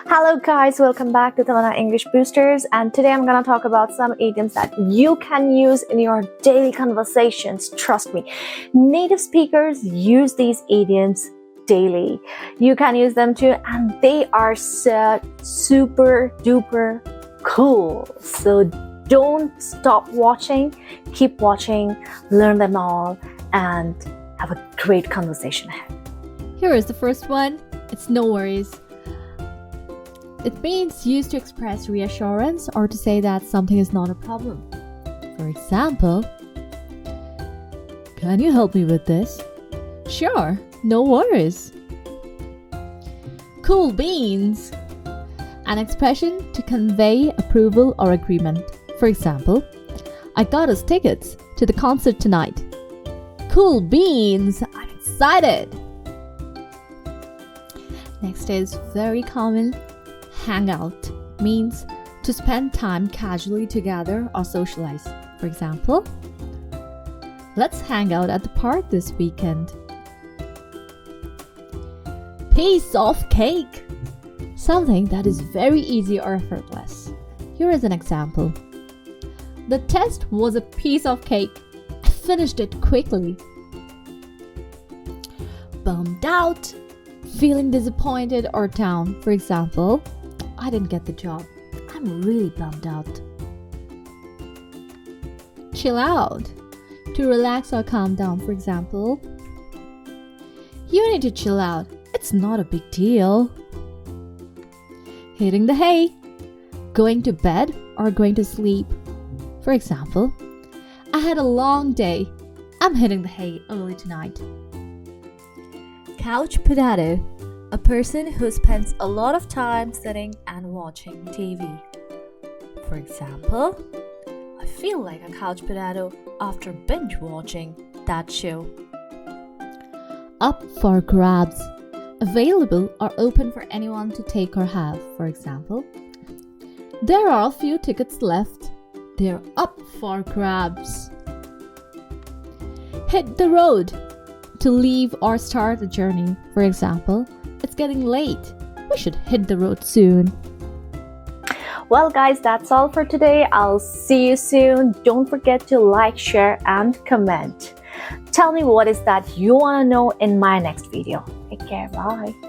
Hello guys, welcome back to Tamanna English Boosters, and today I'm gonna talk about some idioms that you can use in your daily conversations. Trust me, native speakers use these idioms daily. You can use them too, and they are so super duper cool. So don't stop watching, keep watching, learn them all, and have a great conversation ahead. Here is the first one. It's no worries. It means used to express reassurance or to say that something is not a problem. For example, can you help me with this? Sure, no worries. Cool beans. An expression to convey approval or agreement. For example, I got us tickets to the concert tonight. Cool beans. I'm excited. Next is very common. Hangout means to spend time casually together or socialize. For example, let's hang out at the park this weekend. Piece of cake. Something that is very easy or effortless. Here is an example. The test was a piece of cake. I finished it quickly. Bummed out. Feeling disappointed or down. For example, I didn't get the job. I'm really bummed out. Chill out. To relax or calm down. For example, you need to chill out. It's not a big deal. Hitting the hay. Going to bed or going to sleep. For example, I had a long day. I'm hitting the hay early tonight. Couch potato. A person who spends a lot of time sitting and watching TV. For example, I feel like a couch potato after binge watching that show. Up for grabs. Available or open for anyone to take or have. For example, there are a few tickets left. They're up for grabs. Hit the road. To leave or start a journey. For example, it's getting late. We should hit the road soon. Well guys, that's all for today. I'll see you soon. Don't forget to like, share, and comment. Tell me what is that you want to know in my next video. Take care. Bye.